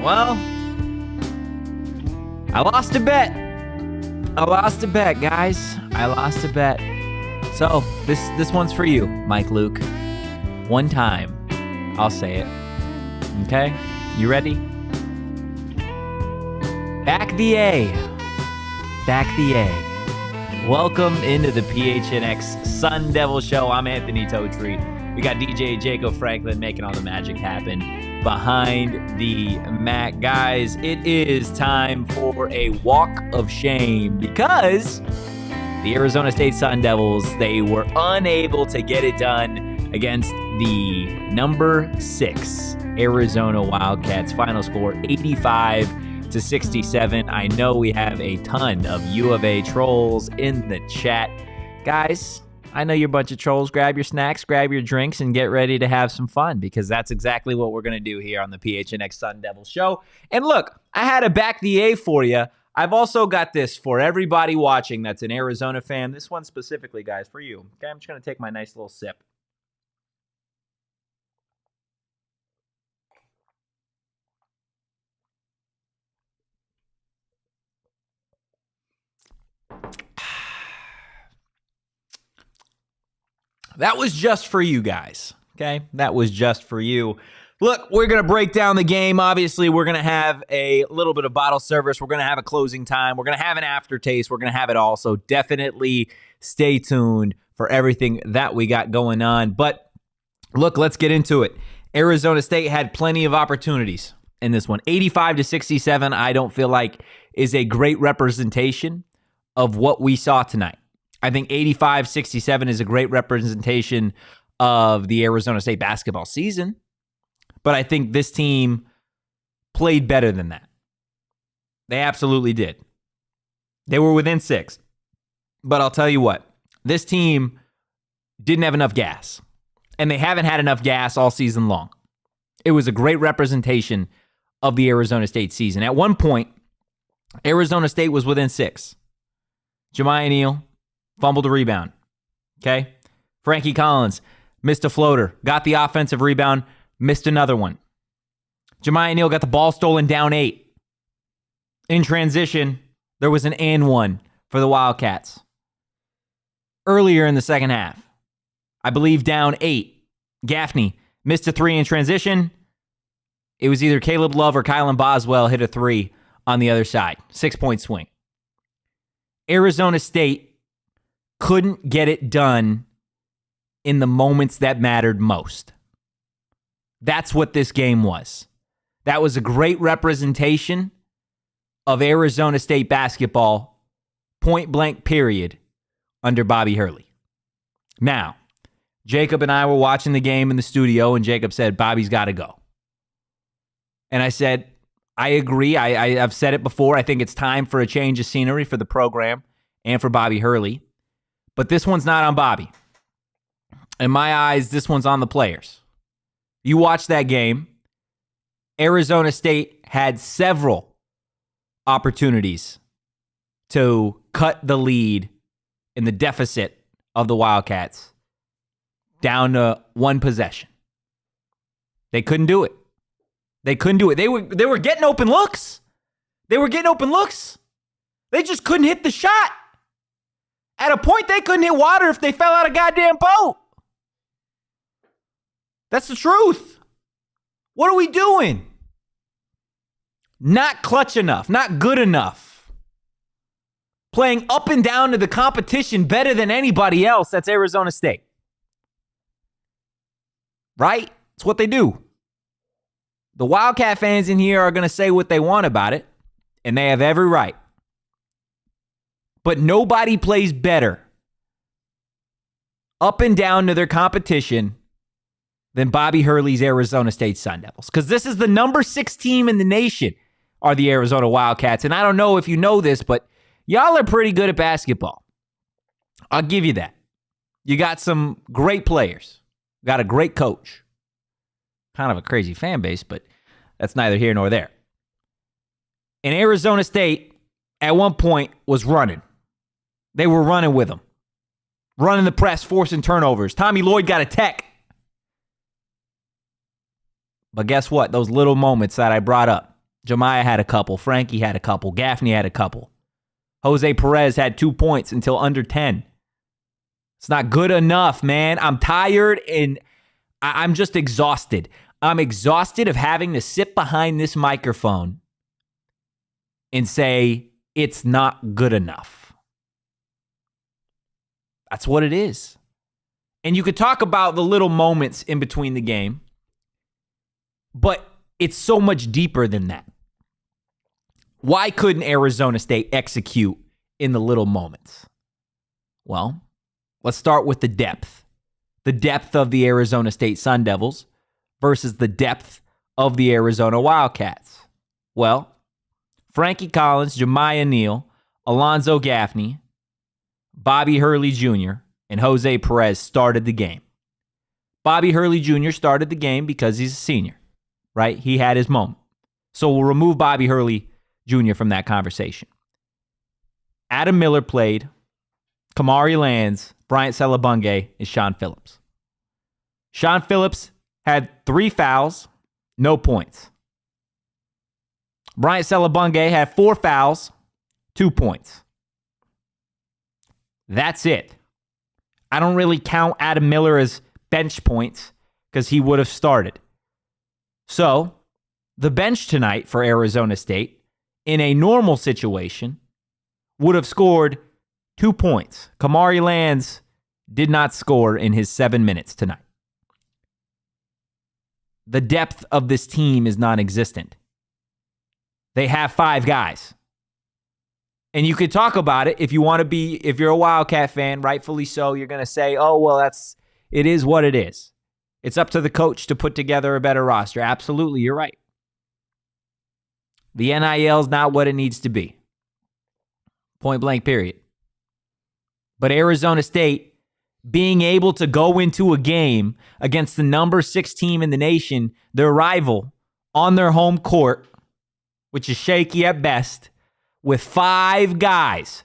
Well, I lost a bet. Guys. I lost a bet. So, this one's for you, Mike Luke. One time. I'll say it. Okay? You ready? Back the A. Welcome into the PHNX Sun Devils show. I'm Anthony Totri. We got DJ Jacob Franklin making all the magic happen behind the Mac. Guys, it is time for a walk of shame because the Arizona State Sun Devils, they were unable to get it done against the number 6 Arizona Wildcats. Final score 85-67. I know we have a ton of U of A trolls in the chat. Guys, I know you're a bunch of trolls. Grab your snacks, grab your drinks, and get ready to have some fun because that's exactly what we're going to do here on the PHNX Sun Devils show. And look, I had a back the A for you. I've also got this for everybody watching that's an Arizona fan. This one specifically, guys, for you. Okay, I'm just going to take my nice little sip. That was just for you guys, okay? That was just for you. Look, we're going to break down the game. Obviously, we're going to have a little bit of bottle service. We're going to have a closing time. We're going to have an aftertaste. We're going to have it all. So definitely stay tuned for everything that we got going on. But look, let's get into it. Arizona State had plenty of opportunities in this one. 85-67, I don't feel like is a great representation of what we saw tonight. I think 85-67 is a great representation of the Arizona State basketball season, but I think this team played better than that. They absolutely did. They were within 6, but I'll tell you what, this team didn't have enough gas, and they haven't had enough gas all season long. It was a great representation of the Arizona State season. At one point, Arizona State was within 6. Jemiah Neal fumbled a rebound. Okay? Frankie Collins missed a floater, got the offensive rebound, missed another one. Jemiah Neal got the ball stolen down 8. In transition, there was an and one for the Wildcats. Earlier in the second half, I believe down 8, Gaffney missed a 3 in transition. It was either Caleb Love or Kylan Boswell hit a 3 on the other side. 6-point swing. Arizona State couldn't get it done in the moments that mattered most. That's what this game was. That was a great representation of Arizona State basketball, point blank period, under Bobby Hurley. Now, Jacob and I were watching the game in the studio, and Jacob said, Bobby's got to go. And I said, I agree. I've said it before. I think it's time for a change of scenery for the program and for Bobby Hurley. But this one's not on Bobby. In my eyes, this one's on the players. You watch that game. Arizona State had several opportunities to cut the lead in the deficit of the Wildcats down to one possession. They couldn't do it. They were getting open looks. They just couldn't hit the shot. At a point, they couldn't hit water if they fell out of a goddamn boat. That's the truth. What are we doing? Not clutch enough. Not good enough. Playing up and down to the competition better than anybody else. That's Arizona State. Right? It's what they do. The Wildcat fans in here are going to say what they want about it, and they have every right. But nobody plays better up and down to their competition than Bobby Hurley's Arizona State Sun Devils. Because this is the number 6 team in the nation are the Arizona Wildcats. And I don't know if you know this, but y'all are pretty good at basketball. I'll give you that. You got some great players. Got a great coach. Kind of a crazy fan base, but that's neither here nor there. And Arizona State, at one point, was running. They were running with them. Running the press, forcing turnovers. Tommy Lloyd got a tech. But guess what? Those little moments that I brought up. Jemiah had a couple. Frankie had a couple. Gaffney had a couple. Jose Perez had 2 points until under 10. It's not good enough, man. I'm tired and I'm just exhausted. I'm exhausted of having to sit behind this microphone and say it's not good enough. That's what it is. And you could talk about the little moments in between the game, but it's so much deeper than that. Why couldn't Arizona State execute in the little moments? Well, let's start with the depth. The depth of the Arizona State Sun Devils versus the depth of the Arizona Wildcats. Well, Frankie Collins, Jemiah Neal, Alonzo Gaffney, Bobby Hurley Jr., and Jose Perez started the game. Bobby Hurley Jr. started the game because he's a senior, right? He had his moment. So we'll remove Bobby Hurley Jr. from that conversation. Adam Miller played, Kamari Lands, Bryant Celebunge, and Sean Phillips. Sean Phillips had 3 fouls, no points. Bryant Celebunge had 4 fouls, 2 points. That's it. I don't really count Adam Miller as bench points because he would have started. So, the bench tonight for Arizona State, in a normal situation, would have scored 2 points. Kamari Lands did not score in his 7 minutes tonight. The depth of this team is non-existent. They have 5 guys. And you could talk about it if you want to be, if you're a Wildcat fan, rightfully so, you're going to say, oh, well, it is what it is. It's up to the coach to put together a better roster. Absolutely, you're right. The NIL is not what it needs to be. Point blank, period. But Arizona State, being able to go into a game against the number 6 team in the nation, their rival, on their home court, which is shaky at best, with 5 guys,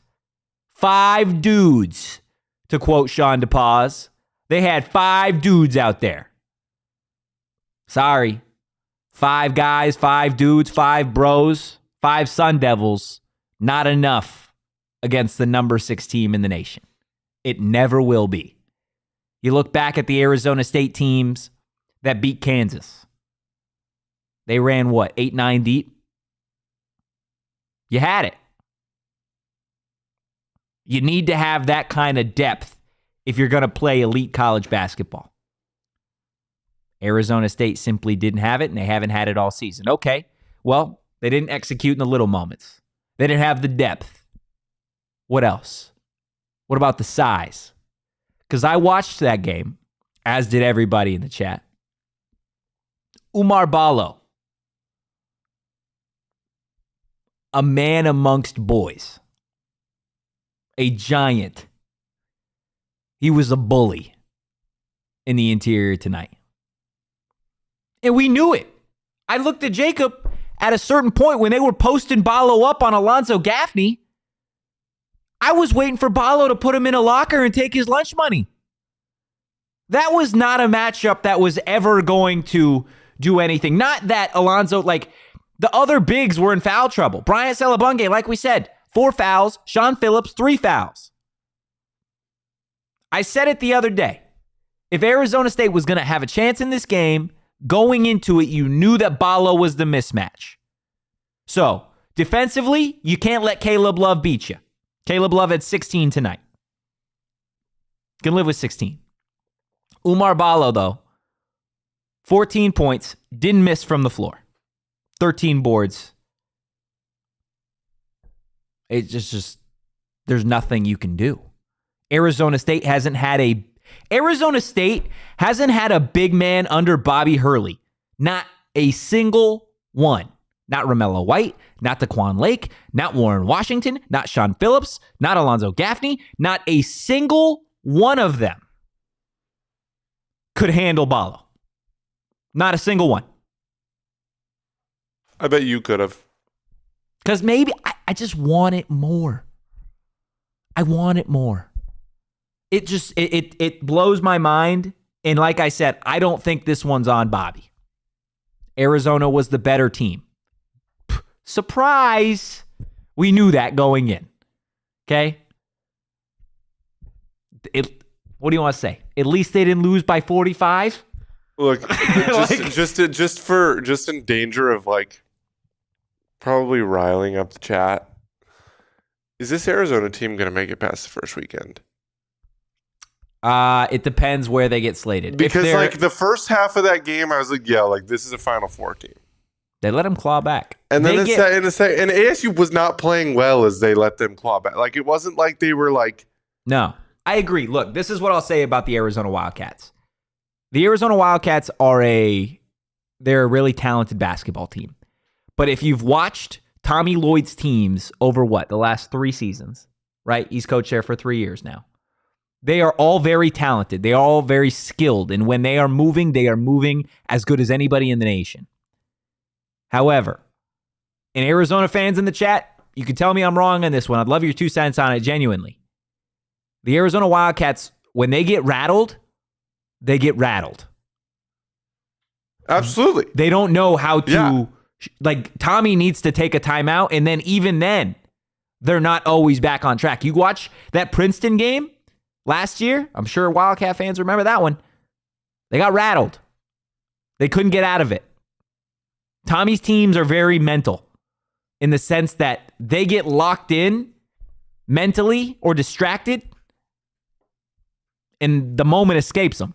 5 dudes, to quote Sean DePaz. They had 5 dudes out there. Sorry. 5 guys, 5 dudes, 5 bros, 5 Sun Devils. Not enough against the number 6 team in the nation. It never will be. You look back at the Arizona State teams that beat Kansas. They ran what, 8, 9 deep? You had it. You need to have that kind of depth if you're going to play elite college basketball. Arizona State simply didn't have it, and they haven't had it all season. Okay, well, they didn't execute in the little moments. They didn't have the depth. What else? What about the size? Because I watched that game, as did everybody in the chat. Oumar Ballo, a man amongst boys, a giant. He was a bully in the interior tonight. And we knew it. I looked at Jacob at a certain point when they were posting Ballo up on Alonzo Gaffney. I was waiting for Ballo to put him in a locker and take his lunch money. That was not a matchup that was ever going to do anything. Not that Alonzo, like, the other bigs were in foul trouble. Bryant Celebunge, like we said, 4 fouls. Sean Phillips, 3 fouls. I said it the other day. If Arizona State was going to have a chance in this game, going into it, you knew that Ballo was the mismatch. So, defensively, you can't let Caleb Love beat you. Caleb Love had 16 tonight. Can live with 16. Oumar Ballo, though, 14 points, didn't miss from the floor. 13 boards. It's just there's nothing you can do. Arizona State hasn't had a Arizona State hasn't had a big man under Bobby Hurley. Not a single one. Not Romello White, not Daquan Lake, not Warren Washington, not Sean Phillips, not Alonzo Gaffney. Not a single one of them could handle Ballo. Not a single one. I bet you could have. Because maybe I just want it more. I want it more. It just, it blows my mind. And like I said, I don't think this one's on Bobby. Arizona was the better team. Surprise. We knew that going in. Okay? What do you want to say? At least they didn't lose by 45? Look, just in danger of like probably riling up the chat. Is this Arizona team going to make it past the first weekend? It depends where they get slated. Because like the first half of that game, I was like, yeah, like this is a Final Four team. They let them claw back. And then and ASU was not playing well as they let them claw back. Like it wasn't like they were like. No, I agree. Look, this is what I'll say about the Arizona Wildcats. The Arizona Wildcats they're a really talented basketball team. But if you've watched Tommy Lloyd's teams over the last 3 seasons, right? He's coached there for 3 years now. They are all very talented. They are all very skilled. And when they are moving as good as anybody in the nation. However, and Arizona fans in the chat, you can tell me I'm wrong on this one. I'd love your 2 cents on it, genuinely. The Arizona Wildcats, when they get rattled, they get rattled. Absolutely. They don't know how to, like, Tommy needs to take a timeout, and then even then, they're not always back on track. You watch that Princeton game last year, I'm sure Wildcat fans remember that one. They got rattled. They couldn't get out of it. Tommy's teams are very mental in the sense that they get locked in mentally or distracted, and the moment escapes them.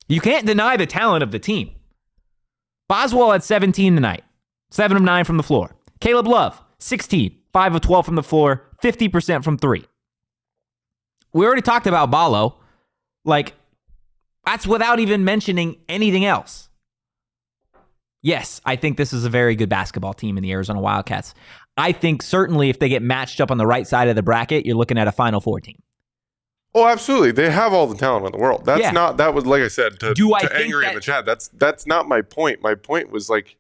You can't deny the talent of the team. Boswell had 17 tonight, 7 of 9 from the floor. Caleb Love, 16, 5 of 12 from the floor, 50% from 3. We already talked about Ballo. Like, that's without even mentioning anything else. Yes, I think this is a very good basketball team in the Arizona Wildcats. I think certainly if they get matched up on the right side of the bracket, you're looking at a Final Four team. Oh, absolutely. They have all the talent in the world. That was, like I said, to Angry in the chat, that's not my point. My point was like,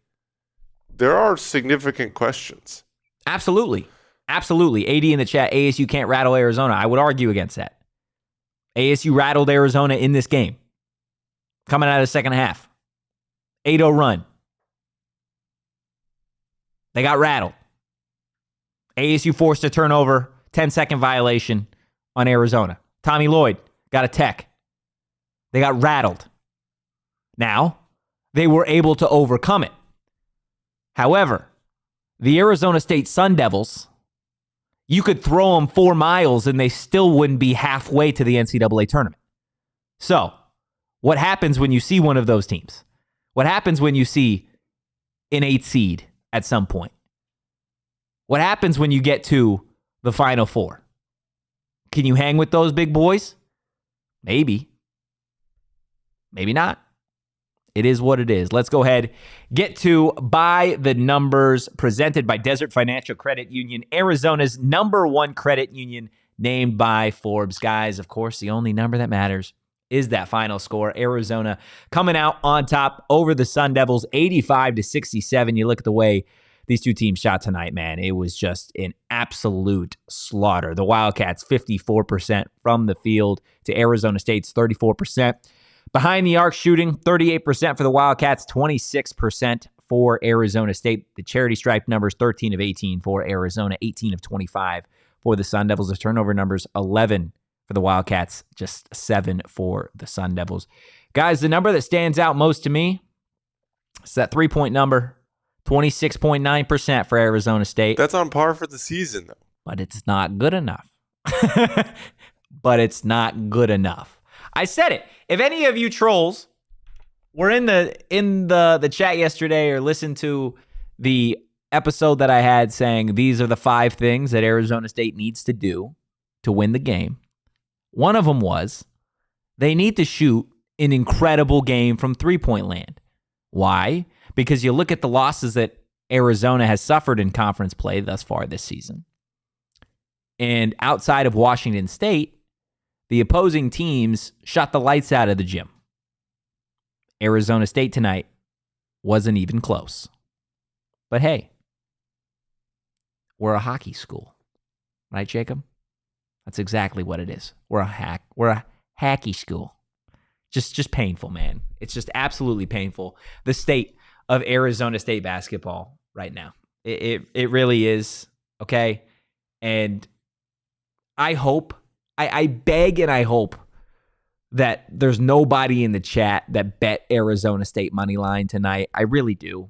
there are significant questions. Absolutely. Absolutely. AD in the chat, ASU can't rattle Arizona. I would argue against that. ASU rattled Arizona in this game. Coming out of the second half. 8-0 run. They got rattled. ASU forced a turnover, 10-second violation on Arizona. Tommy Lloyd got a tech. They got rattled. Now, they were able to overcome it. However, the Arizona State Sun Devils, you could throw them 4 miles and they still wouldn't be halfway to the NCAA tournament. So, what happens when you see one of those teams? What happens when you see an 8 seed at some point? What happens when you get to the Final Four? Can you hang with those big boys? Maybe. Maybe not. It is what it is. Let's go ahead, get to By the Numbers, presented by Desert Financial Credit Union, Arizona's #1 credit union, named by Forbes. Guys, of course, the only number that matters is that final score. Arizona coming out on top over the Sun Devils, 85-67. You look at the way these two teams shot tonight, man. It was just an absolute slaughter. The Wildcats, 54% from the field to Arizona State's 34%. Behind the arc shooting, 38% for the Wildcats, 26% for Arizona State. The charity stripe numbers, 13 of 18 for Arizona, 18 of 25 for the Sun Devils. The turnover numbers, 11 for the Wildcats, just 7 for the Sun Devils. Guys, the number that stands out most to me is that 3-point number, 26.9% for Arizona State. That's on par for the season, though. But it's not good enough. But it's not good enough. I said it. If any of you trolls were in the chat yesterday or listened to the episode that I had saying these are the 5 things that Arizona State needs to do to win the game, one of them was They need to shoot an incredible game from three-point land. Why? Because you look at the losses that Arizona has suffered in conference play thus far this season. And outside of Washington State, the opposing teams shot the lights out of the gym. Arizona State tonight wasn't even close. But hey, we're a hockey school. Right, Jacob? That's exactly what it is. We're a hacky school. Just painful, man. It's just absolutely painful. The state of Arizona State basketball right now. It really is, okay? And I hope, I beg and I hope that there's nobody in the chat that bet Arizona State money line tonight. I really do.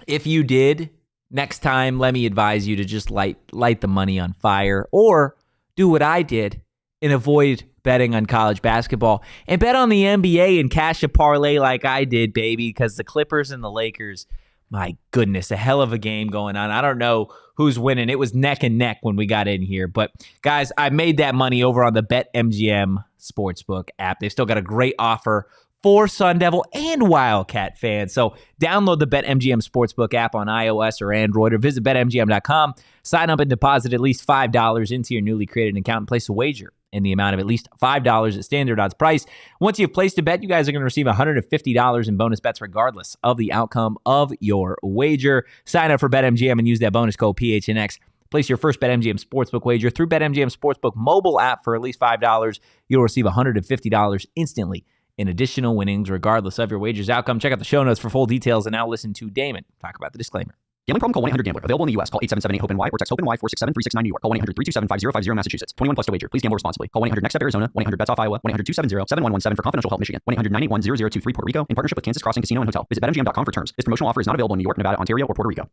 If you did, next time, let me advise you to just light the money on fire, or do what I did and avoid betting on college basketball and bet on the NBA and cash a parlay like I did, baby, because the Clippers and the Lakers, my goodness, a hell of a game going on. I don't know who's winning. It was neck and neck when we got in here. But, guys, I made that money over on the BetMGM Sportsbook app. They've still got a great offer for Sun Devil and Wildcat fans. So download the BetMGM Sportsbook app on iOS or Android, or visit BetMGM.com. Sign up and deposit at least $5 into your newly created account and place a wager in the amount of at least $5 at standard odds price. Once you've placed a bet, you guys are going to receive $150 in bonus bets regardless of the outcome of your wager. Sign up for BetMGM and use that bonus code PHNX. Place your first BetMGM Sportsbook wager through BetMGM Sportsbook mobile app for at least $5. You'll receive $150 instantly in additional winnings regardless of your wager's outcome. Check out the show notes for full details, and now listen to Damon talk about the disclaimer. Gambling problem? Call 1-800-GAMBLER. Available in the U.S. Call 877-8-HOPE-NY or text HOPE-NY 467-369 New York. Call 1-800-327-5050 Massachusetts. 21 plus to wager. Please gamble responsibly. Call 1-800-NEXT-STEP Arizona. 1-800-BETS-OFF Iowa. 1-800-270-7117 for confidential help Michigan. 1-800-981-0023 Puerto Rico in partnership with Kansas Crossing Casino and Hotel. Visit BetMGM.com for terms. This promotional offer is not available in New York, Nevada, Ontario, or Puerto Rico.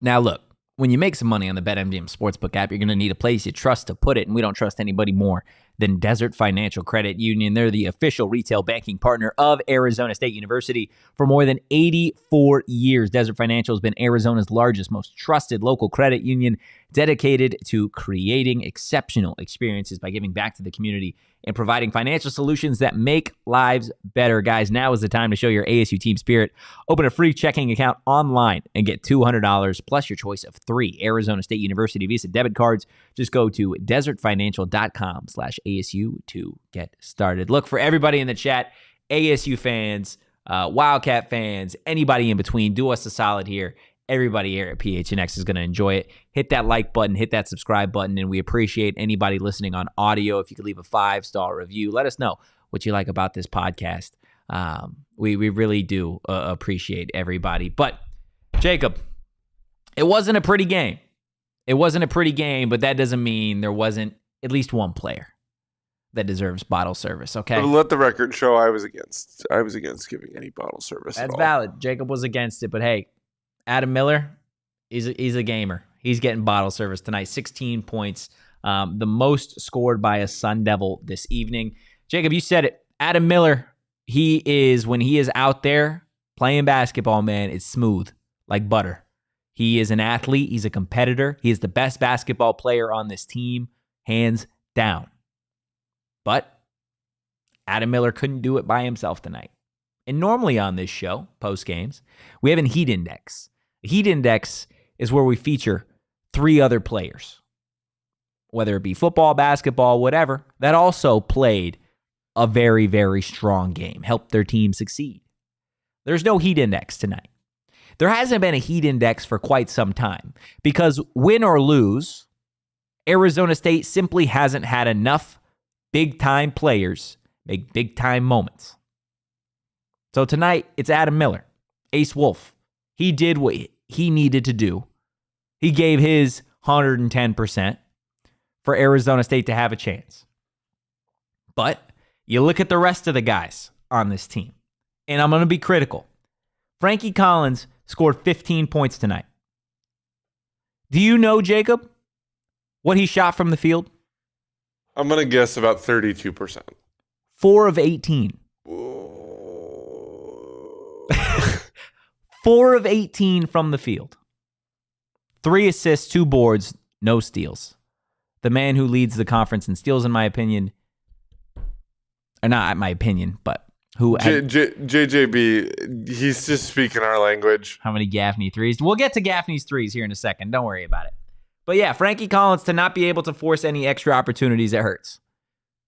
Now look, when you make some money on the BetMGM Sportsbook app, you're going to need a place you trust to put it, and we don't trust anybody more than Desert Financial Credit Union. They're the official retail banking partner of Arizona State University for more than 84 years. Desert Financial has been Arizona's largest, most trusted local credit union, dedicated to creating exceptional experiences by giving back to the community and providing financial solutions that make lives better. Guys, now is the time to show your ASU team spirit. Open a free checking account online and get $200 plus your choice of 3 Arizona State University Visa debit cards. Just go to desertfinancial.com/ASU to get started. Look, for everybody in the chat, ASU fans, Wildcat fans, anybody in between, do us a solid here. Everybody here at PHNX is going to enjoy it. Hit that like button, hit that subscribe button, and we appreciate anybody listening on audio. If you could leave a 5-star review, let us know what you like about this podcast. We really do appreciate everybody. But, Jacob, it wasn't a pretty game. It wasn't a pretty game, but that doesn't mean there wasn't at least one player that deserves bottle service, okay? Let the record show I was against giving any bottle service. That's valid. Jacob was against it, but hey, Adam Miller, he's a gamer. He's getting bottle service tonight. 16 points, the most scored by a Sun Devil this evening. Jacob, you said it. Adam Miller, when he is out there playing basketball, man, it's smooth like butter. He is an athlete. He's a competitor. He is the best basketball player on this team, hands down. But Adam Miller couldn't do it by himself tonight. And normally on this show, post games, we have a heat index. A heat index is where we feature 3 other players, whether it be football, basketball, whatever, that also played a very, very strong game, helped their team succeed. There's no heat index tonight. There hasn't been a heat index for quite some time because win or lose, Arizona State simply hasn't had enough big-time players make big-time moments. So tonight, it's Adam Miller, Ace Wolf. He did what he needed to do. He gave his 110% for Arizona State to have a chance. But you look at the rest of the guys on this team, and I'm going to be critical. Frankie Collins scored 15 points tonight. Do you know, Jacob, what he shot from the field? I'm going to guess about 32%. 4 of 18. 4 of 18 from the field. 3 assists, 2 boards, no steals. The man who leads the conference in steals, in my opinion. or not my opinion, but who JJB, he's just speaking our language. How many Gaffney threes? We'll get to Gaffney's threes here in a second. Don't worry about it. But yeah, Frankie Collins to not be able to force any extra opportunities, it hurts.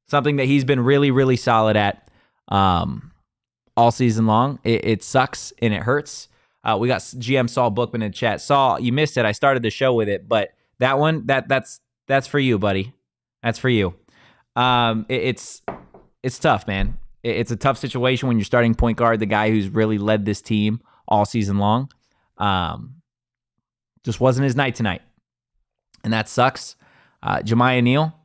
Something that he's been really, really solid at all season long. It sucks and it hurts. We got GM Saul Bookman in chat. Saul, you missed it. I started the show with it, but that one, that's for you, buddy. That's for you. It's tough, man. It's a tough situation when you're starting point guard, the guy who's really led this team all season long. Just wasn't his night tonight. And that sucks. Jemiah Neal,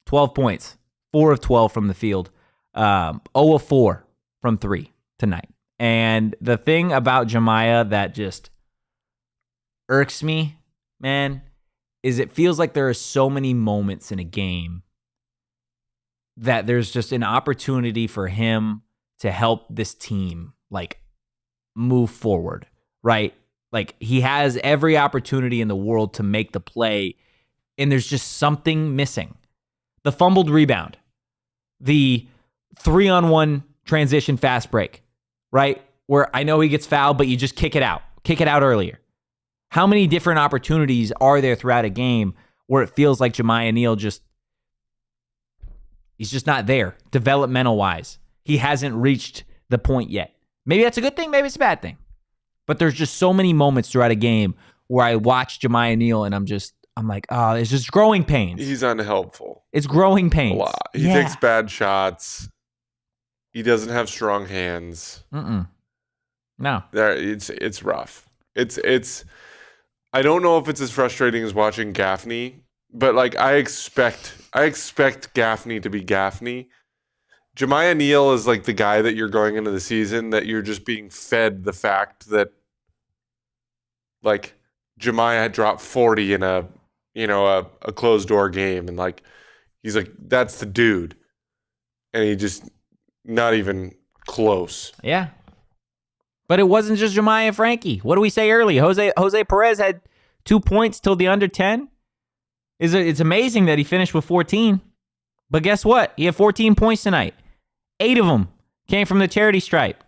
12 points, 4 of 12 from the field, 0 of 4 from 3 tonight. And the thing about Jemiah that just irks me, man, is it feels like there are so many moments in a game that there's just an opportunity for him to help this team, like, move forward, right? Like, he has every opportunity in the world to make the play, and there's just something missing. The fumbled rebound, the 3-on-1 transition fast break, right? Where I know he gets fouled, but you just kick it out earlier. How many different opportunities are there throughout a game where it feels like Jemiah Neal he's just not there, developmental-wise. He hasn't reached the point yet. Maybe that's a good thing, maybe it's a bad thing. But there's just so many moments throughout a game where I watch Jemiah Neal and I'm like, oh, it's just growing pains. He's unhelpful. It's growing pains. A lot. He takes bad shots. He doesn't have strong hands. No. It's rough. It's I don't know if it's as frustrating as watching Gaffney, but like I expect Gaffney to be Gaffney. Jemiah Neal is like the guy that you're going into the season that you're just being fed the fact that like Jemiah had dropped 40 in a closed door game, and like he's like, that's the dude. And he just not even close. Yeah. But it wasn't just Jemiah and Frankie. What did we say earlier? Jose Perez had 2 points till the under 10. It's amazing that he finished with 14. But guess what? He had 14 points tonight. 8 of them came from the charity stripe.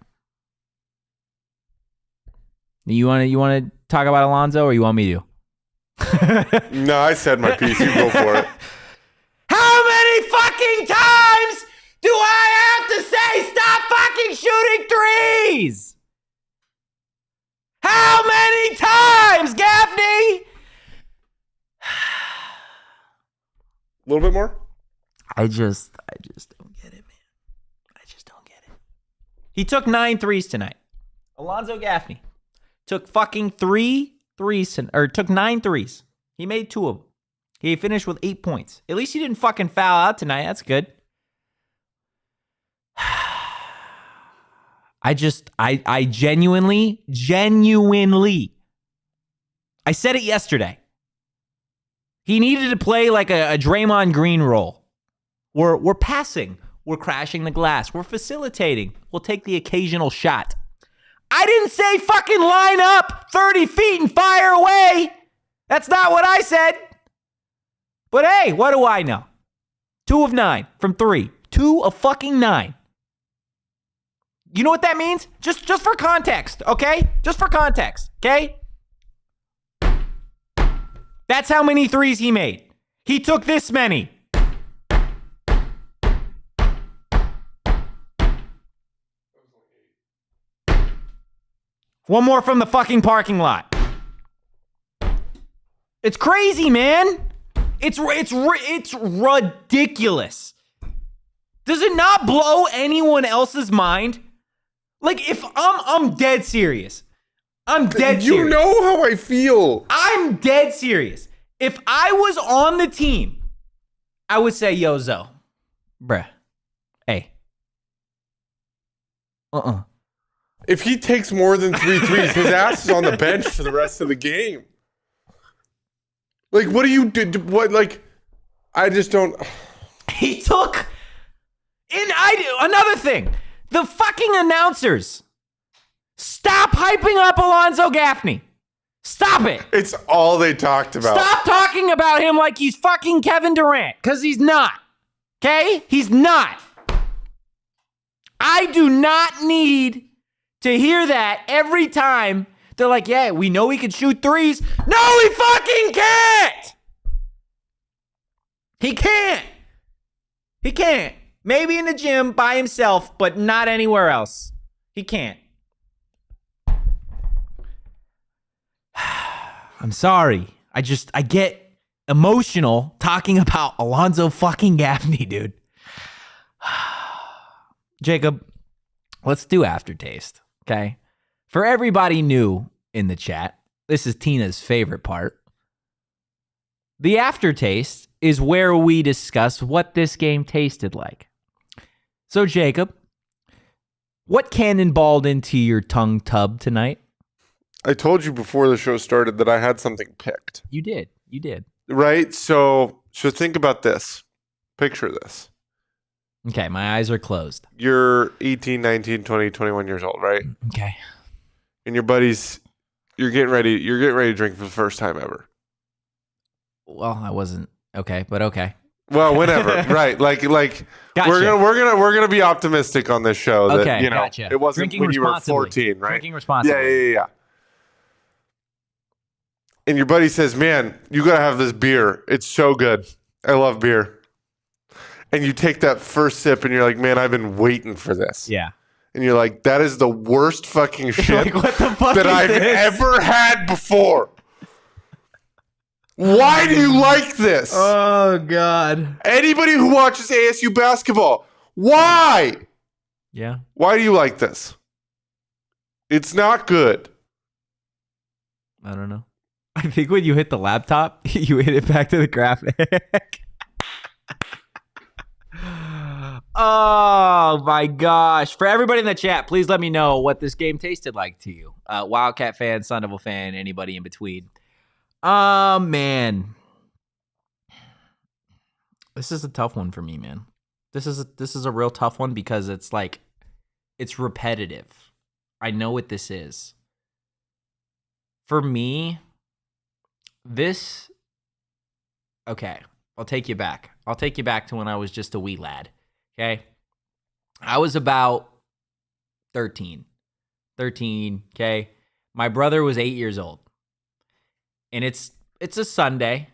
You want to talk about Alonzo, or you want me to? No, I said my piece. You go for it. How many fucking times do I have to say stop fucking shooting threes? How many times, Gaffney? A little bit more? I just don't get it, man. I just don't get it. He took 9 threes tonight. Alonzo Gaffney took fucking 3 threes, or took 9 threes. He made 2 of them. He finished with 8 points. At least he didn't fucking foul out tonight. That's good. I genuinely, I said it yesterday. He needed to play like a Draymond Green role. We're passing. We're crashing the glass. We're facilitating. We'll take the occasional shot. I didn't say fucking line up 30 feet and fire away. That's not what I said. But hey, what do I know? 2 of 9 from 3. 2 of fucking 9. You know what that means? Just for context, okay? Just for context, okay? That's how many threes he made. He took this many. One more from the fucking parking lot. It's crazy, man. It's ridiculous. Does it not blow anyone else's mind? Like, if I'm dead serious. I'm dead serious. You know how I feel. I'm dead serious. If I was on the team, I would say, yo, Zoe, bruh, hey. If he takes more than 3 threes, his ass is on the bench for the rest of the game. Like, what do you do? What, like, I just don't. He took. Another thing. The fucking announcers. Stop hyping up Alonzo Gaffney. Stop it. It's all they talked about. Stop talking about him like he's fucking Kevin Durant, because he's not. Okay? He's not. I do not need to hear that every time they're like, yeah, we know he can shoot threes. No, he fucking can't. He can't. He can't. Maybe in the gym by himself, but not anywhere else. He can't. I'm sorry. I get emotional talking about Alonzo fucking Gaffney, dude. Jacob, let's do aftertaste, okay? For everybody new in the chat, this is Tina's favorite part. The aftertaste is where we discuss what this game tasted like. So, Jacob, what cannonballed into your tongue tub tonight? I told you before the show started that I had something picked. You did. You did. Right? So think about this. Picture this. Okay, my eyes are closed. You're 18, 19, 20, 21 years old, right? Okay. And your buddies, you're getting ready to drink for the first time ever. Well, I wasn't. Okay, but okay. Well, whenever, right? Like gotcha. we're gonna be optimistic on this show that okay, gotcha. It wasn't drinking when you were 14, right? Drinking responsibly. Yeah. And your buddy says, "Man, you gotta have this beer. It's so good. I love beer." And you take that first sip, and you're like, "Man, I've been waiting for this." Yeah. And you're like, "That is the worst fucking shit like, what the fuck that I've ever had before." Why do you like this? Oh, God. Anybody who watches ASU basketball, why? Yeah. Why do you like this? It's not good. I don't know. I think when you hit the laptop, you hit it back to the graphic. Oh, my gosh. For everybody in the chat, please let me know what this game tasted like to you. Wildcat fan, Sun Devil fan, anybody in between. Man. This is a tough one for me, man. This is a real tough one because it's like, it's repetitive. I know what this is. For me, okay, I'll take you back. I'll take you back to when I was just a wee lad, okay? I was about 13, okay? My brother was 8 years old. And it's a Sunday.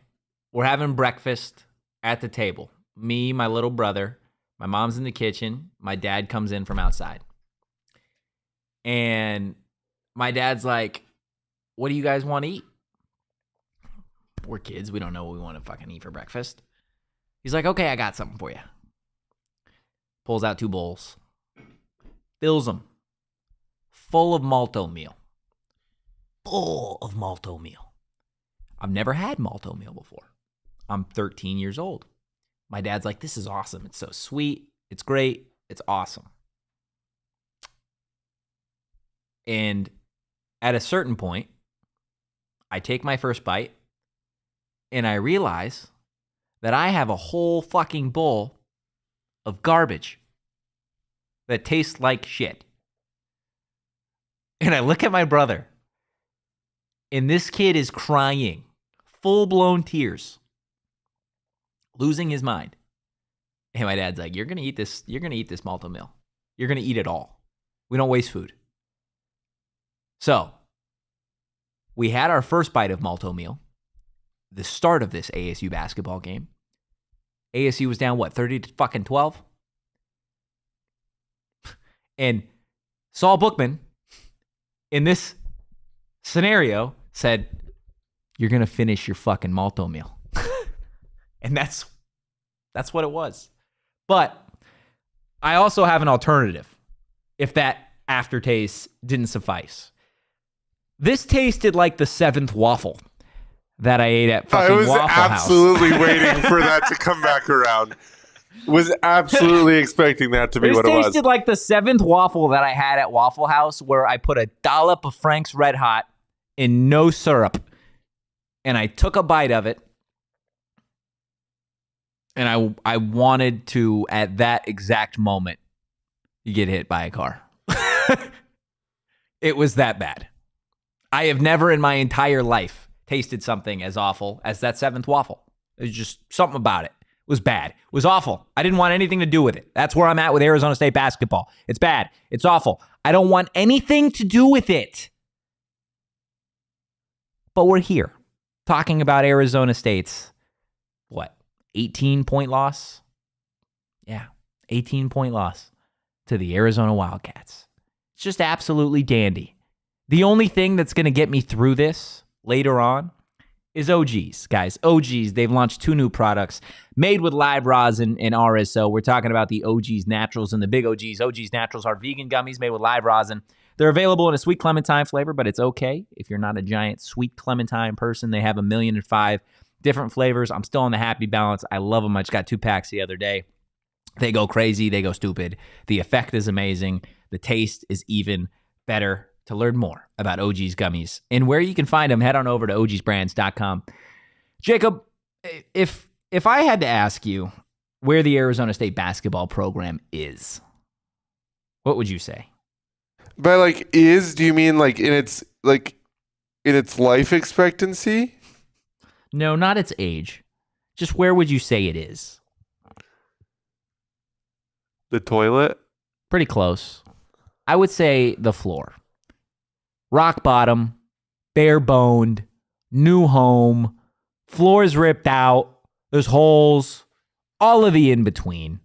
We're having breakfast at the table. Me, my little brother, my mom's in the kitchen. My dad comes in from outside. And my dad's like, what do you guys want to eat? We're kids. We don't know what we want to fucking eat for breakfast. He's like, okay, I got something for you. Pulls out 2 bowls. Fills them. Full of malto meal. Full of malto meal. I've never had malto meal before. I'm 13 years old. My dad's like, this is awesome. It's so sweet. It's great. It's awesome. And at a certain point, I take my first bite and I realize that I have a whole fucking bowl of garbage that tastes like shit. And I look at my brother, and this kid is crying, full-blown tears, losing his mind. And my dad's like, you're going to eat this malto meal. You're going to eat it all. We don't waste food. So, we had our first bite of malto meal, the start of this ASU basketball game. ASU was down, 30-12? And Saul Bookman, in this scenario, said, you're going to finish your fucking malto meal. And that's what it was. But I also have an alternative if that aftertaste didn't suffice. This tasted like the 7th waffle that I ate at fucking Waffle House. I was absolutely waiting for that to come back around. Was absolutely expecting that to be what it was. This tasted like the 7th waffle that I had at Waffle House, where I put a dollop of Frank's Red Hot in no syrup, and I took a bite of it, and I wanted to, at that exact moment, get hit by a car. It was that bad. I have never in my entire life tasted something as awful as that 7th waffle. There's just something about it. was bad. It was awful. I didn't want anything to do with it. That's where I'm at with Arizona State basketball. It's bad. It's awful. I don't want anything to do with it. But we're here talking about Arizona State's, 18-point loss? Yeah, 18-point loss to the Arizona Wildcats. It's just absolutely dandy. The only thing that's going to get me through this later on is OGs, guys. OGs, they've launched 2 new products made with live rosin and RSO. We're talking about the OGs Naturals and the Big OGs. OGs Naturals are vegan gummies made with live rosin. They're available in a sweet clementine flavor, but it's okay if you're not a giant sweet clementine person. They have 1,000,005 different flavors. I'm still on the Happy Balance. I love them. I just got 2 packs the other day. They go crazy. They go stupid. The effect is amazing. The taste is even better. To learn more about OG's gummies and where you can find them, head on over to ogsbrands.com. Jacob, if I had to ask you where the Arizona State basketball program is, what would you say? By do you mean in its life expectancy? No, not its age. Just where would you say it is? The toilet? Pretty close. I would say the floor. Rock bottom, bare boned, new home, floors ripped out, there's holes, all of the in between.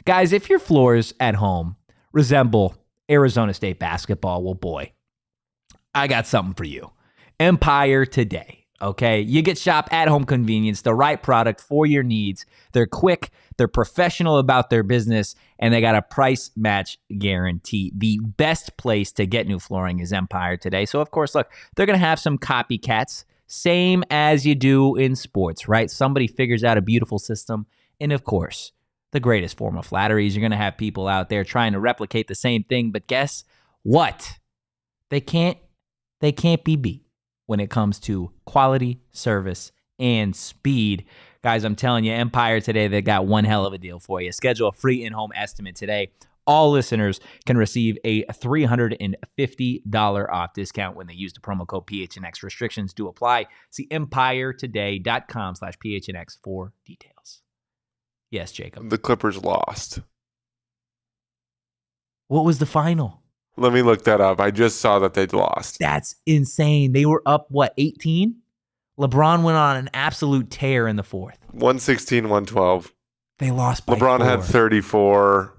Guys, if your floors at home resemble Arizona State basketball, well, boy, I got something for you. Empire Today. Okay, you get shop at home convenience, the right product for your needs. They're quick, they're professional about their business, and they got a price match guarantee. The best place to get new flooring is Empire Today. So, of course, look, they're going to have some copycats, same as you do in sports, right? Somebody figures out a beautiful system, and of course, the greatest form of flattery is you're going to have people out there trying to replicate the same thing, but guess what? They can't be beat when it comes to quality, service, and speed. Guys, I'm telling you, Empire Today, they got one hell of a deal for you. Schedule a free in-home estimate today. All listeners can receive a $350 off discount when they use the promo code PHNX. Restrictions do apply. See empiretoday.com/PHNX for details. Yes, Jacob. The Clippers lost. What was the final? Let me look that up. I just saw that they'd lost. That's insane. They were up, 18? LeBron went on an absolute tear in the fourth. 116-112. They lost by LeBron 4. had 34.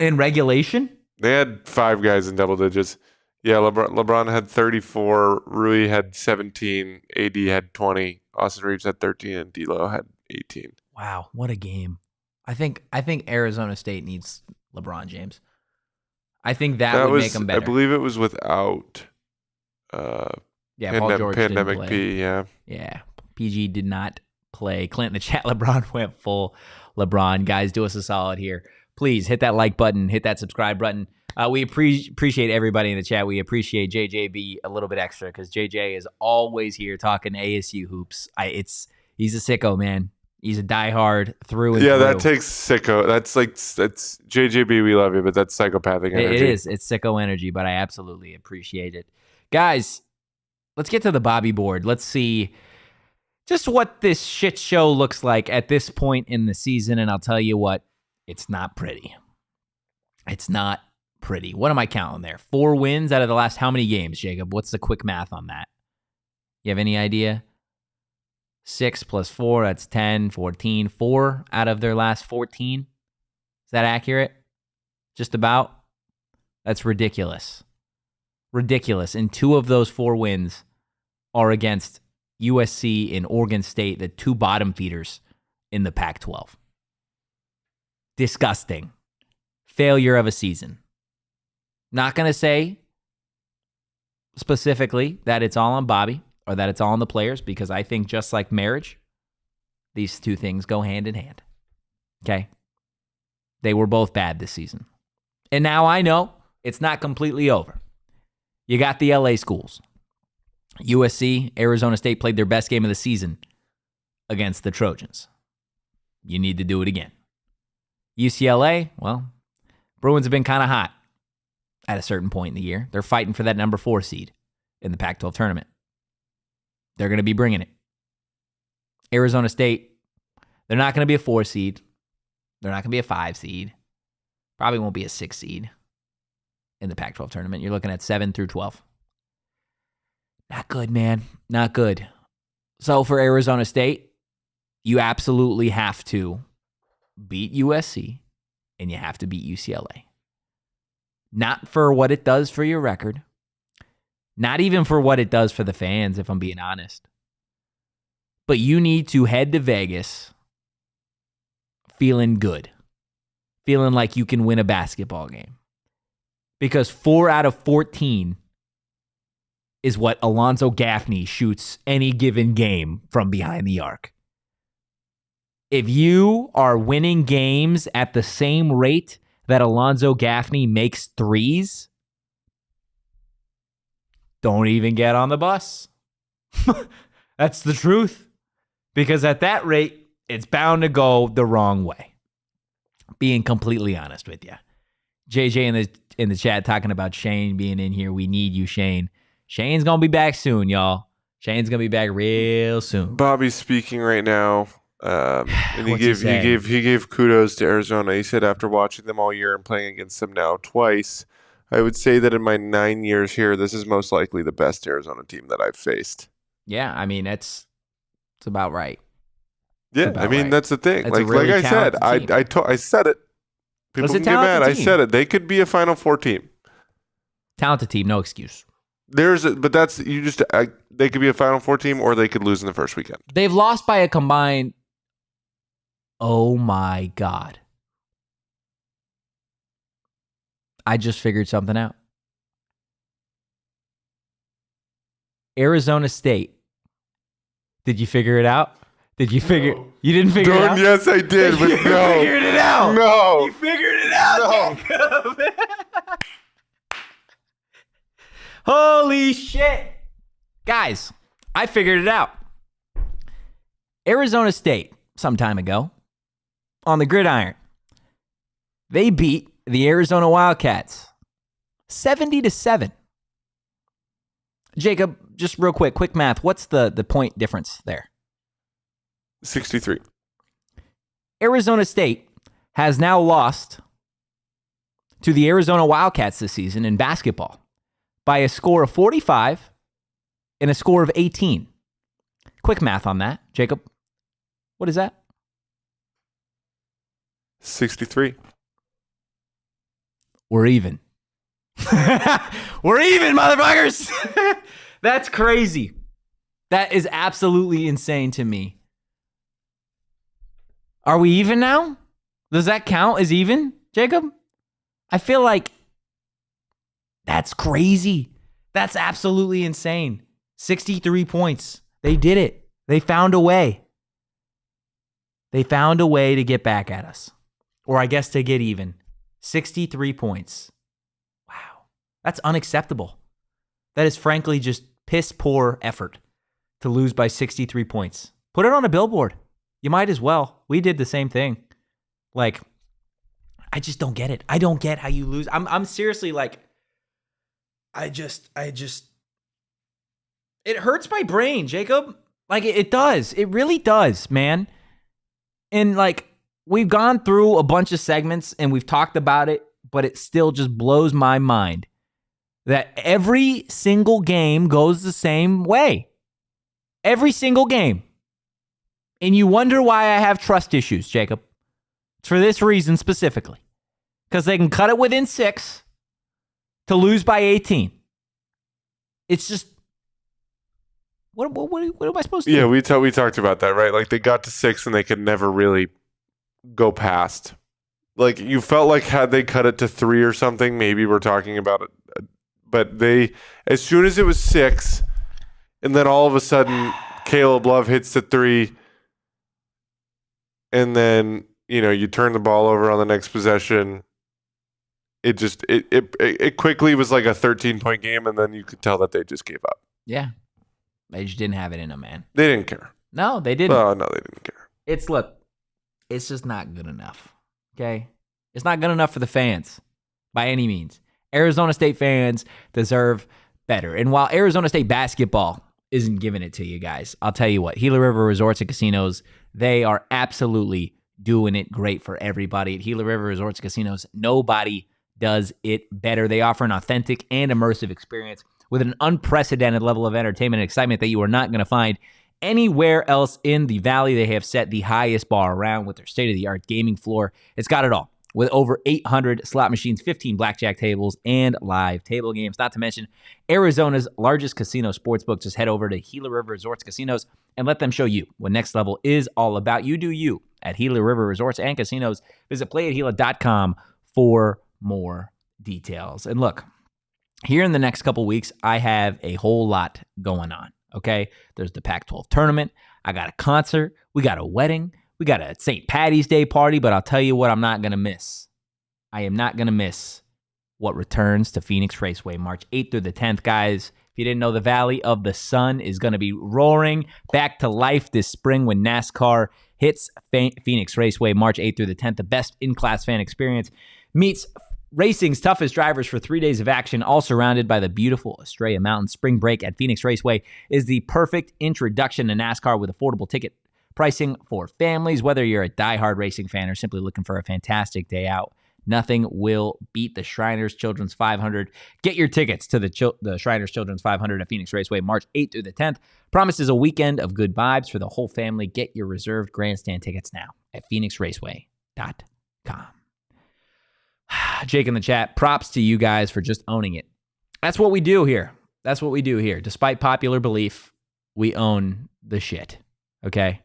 In regulation? They had 5 guys in double digits. Yeah, LeBron had 34. Rui had 17. AD had 20. Austin Reeves had 13. And D'Lo had 18. Wow, what a game. I think Arizona State needs LeBron James. I think that would make them better. I believe it was without Paul George Pandemic didn't play. P, yeah. Yeah, PG did not play. Clint in the chat, LeBron went full LeBron. Guys, do us a solid here. Please hit that like button, hit that subscribe button. We appreciate everybody in the chat. We appreciate JJB a little bit extra because JJ is always here talking ASU hoops. He's a sicko, man. He's a diehard through and through. Yeah, that takes sicko. That's JJB, we love you, but that's psychopathic energy. It is. It's sicko energy, but I absolutely appreciate it. Guys, let's get to the Bobby board. Let's see just what this shit show looks like at this point in the season, and I'll tell you what, it's not pretty. It's not pretty. What am I counting there? 4 wins out of the last how many games, Jacob? What's the quick math on that? You have any idea? 6 plus 4, that's 10, 14. 4 out of their last 14. Is that accurate? Just about? That's ridiculous. Ridiculous. And 2 of those 4 wins are against USC and Oregon State, the 2 bottom feeders in the Pac-12. Disgusting. Failure of a season. Not going to say specifically that it's all on Bobby or that it's all on the players, because I think just like marriage, these 2 things go hand in hand. Okay? They were both bad this season. And now I know it's not completely over. You got the LA schools. USC, Arizona State played their best game of the season against the Trojans. You need to do it again. UCLA, well, Bruins have been kind of hot at a certain point in the year. They're fighting for that number 4 seed in the Pac-12 tournament. They're going to be bringing it. Arizona State, they're not going to be a 4 seed. They're not going to be a 5 seed. Probably won't be a 6 seed in the Pac-12 tournament. You're looking at 7 through 12. Not good, man. Not good. So for Arizona State, you absolutely have to beat USC and you have to beat UCLA. Not for what it does for your record. Not even for what it does for the fans, if I'm being honest. But you need to head to Vegas feeling good. Feeling like you can win a basketball game. Because 4 out of 14 is what Alonzo Gaffney shoots any given game from behind the arc. If you are winning games at the same rate that Alonzo Gaffney makes threes, don't even get on the bus. That's the truth. Because at that rate, it's bound to go the wrong way. Being completely honest with you. JJ in the chat talking about Shane being in here. We need you, Shane. Shane's going to be back soon, y'all. Shane's going to be back real soon. Bobby's speaking right now. And he gave kudos to Arizona. He said after watching them all year and playing against them now twice, I would say that in my 9 years here, this is most likely the best Arizona team that I've faced. Yeah, I mean, it's about right. Yeah, I mean, that's the thing. Like I said, I said it. People can get mad. I said it. They could be a Final Four team. Talented team, no excuse. They could be a Final Four team or they could lose in the first weekend. They've lost by a combined, oh my God. I just figured something out. Arizona State. Did you figure it out? Did you figure? No. You didn't figure it out? Yes, I did, but no. You figured it out. No. You figured it out, Jacob. Holy shit. Guys, I figured it out. Arizona State, some time ago, on the gridiron, they beat the Arizona Wildcats 70-7. Jacob, just real quick math. What's the point difference there? 63. Arizona State has now lost to the Arizona Wildcats this season in basketball by a score of 45 and a score of 18. Quick math on that, Jacob. What is that? 63. We're even. We're even, motherfuckers. That's crazy. That is absolutely insane to me. Are we even now? Does that count as even, Jacob? I feel like that's crazy. That's absolutely insane. 63 points. They did it. They found a way. They found a way to get back at us. Or I guess to get even. 63 points. Wow. That's unacceptable. That is frankly just piss poor effort to lose by 63 points. Put it on a billboard. You might as well. We did the same thing. Like, I just don't get it. I don't get how you lose. I'm seriously like, I just, it hurts my brain, Jacob. Like, it does. It really does, man. And like, we've gone through a bunch of segments and we've talked about it, but it still just blows my mind that every single game goes the same way. Every single game. And you wonder why I have trust issues, Jacob. It's for this reason specifically. Because they can cut it within 6 to lose by 18. It's just, what am I supposed to do? Yeah, we talked about that, right? Like they got to 6 and they could never really go past. Like you felt like had they cut it to 3 or something, maybe we're talking about it. But they, as soon as it was 6, and then all of a sudden Caleb Love hits the 3, and then, you know, you turn the ball over on the next possession. It just, it quickly was like a 13-point game, and then you could tell that they just gave up. Yeah. They just didn't have it in them, man. They didn't care. No, they didn't. Oh, no, they didn't care. It's just not good enough. Okay? It's not good enough for the fans by any means. Arizona State fans deserve better. And while Arizona State basketball isn't giving it to you guys. I'll tell you what, Gila River Resorts and Casinos, they are absolutely doing it great for everybody. At Gila River Resorts and Casinos, nobody does it better. They offer an authentic and immersive experience with an unprecedented level of entertainment and excitement that you are not going to find anywhere else in the valley. They have set the highest bar around with their state-of-the-art gaming floor. It's got it all, with over 800 slot machines, 15 blackjack tables, and live table games. Not to mention Arizona's largest casino sportsbook. Just head over to Gila River Resorts Casinos and let them show you what next level is all about. You do you at Gila River Resorts and Casinos. Visit playatgila.com for more details. And look, here in the next couple weeks, I have a whole lot going on, okay? There's the Pac-12 tournament. I got a concert. We got a wedding. We got a St. Patty's Day party, but I'll tell you what I'm not going to miss. I am not going to miss what returns to Phoenix Raceway March 8th through the 10th, guys. If you didn't know, the Valley of the Sun is going to be roaring back to life this spring when NASCAR hits Phoenix Raceway March 8th through the 10th. The best in-class fan experience meets racing's toughest drivers for 3 days of action, all surrounded by the beautiful Estrella Mountains. Spring break at Phoenix Raceway is the perfect introduction to NASCAR with affordable ticket pricing for families. Whether you're a diehard racing fan or simply looking for a fantastic day out, nothing will beat the Shriners Children's 500. Get your tickets to the Shriners Children's 500 at Phoenix Raceway March 8th through the 10th. Promises a weekend of good vibes for the whole family. Get your reserved grandstand tickets now at phoenixraceway.com. Jake in the chat, props to you guys for just owning it. That's what we do here. That's what we do here. Despite popular belief, we own the shit. Okay?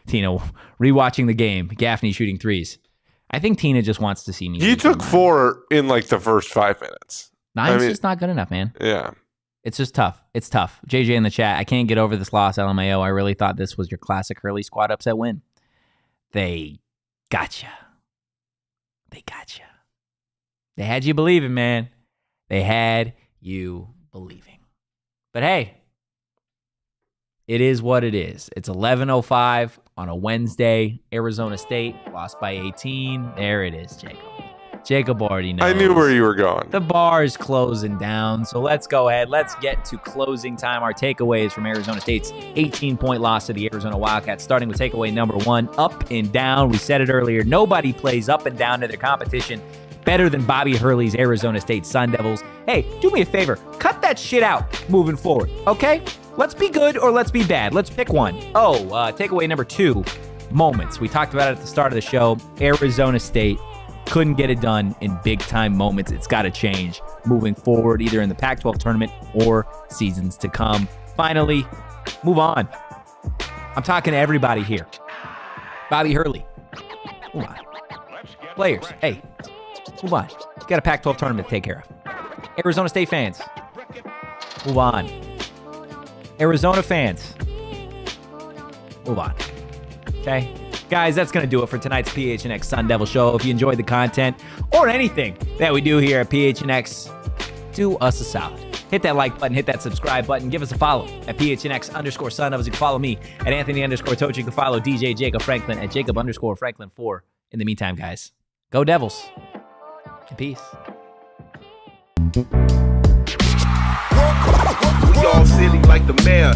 Tina, rewatching the game, Gaffney shooting threes. I think Tina just wants to see me. He took 4 in like the first 5 minutes. Nine's just not good enough, man. Yeah. It's just tough. It's tough. JJ in the chat, I can't get over this loss, LMAO. I really thought this was your classic Hurley squad upset win. They gotcha. They gotcha. They had you believing, man. They had you believing. But hey, it is what it is. It's 11:05 on a Wednesday. Arizona State lost by 18. There it is, Jacob. Jacob already knows. I knew where you were going. The bar is closing down, so let's go ahead. Let's get to closing time. Our takeaways from Arizona State's 18-point loss to the Arizona Wildcats, starting with takeaway number 1, up and down. We said it earlier. Nobody plays up and down to their competition better than Bobby Hurley's Arizona State Sun Devils. Hey, do me a favor. Cut that shit out moving forward, okay? Let's be good or let's be bad. Let's pick one. Takeaway number 2, moments. We talked about it at the start of the show. Arizona State couldn't get it done in big-time moments. It's got to change moving forward, either in the Pac-12 tournament or seasons to come. Finally, move on. I'm talking to everybody here. Bobby Hurley. Move on. Players, hey, move on. You got a Pac-12 tournament to take care of. Arizona State fans, move on. Arizona fans, move on. Okay? Guys, that's going to do it for tonight's PHNX Sun Devil Show. If you enjoyed the content or anything that we do here at PHNX, do us a solid. Hit that like button, hit that subscribe button, give us a follow at PHNX_Sun Devils. You can follow me at Anthony_Totri. You can follow DJ Jacob Franklin at Jacob_Franklin4. In the meantime, guys, go Devils. And peace. We all silly like the mayor.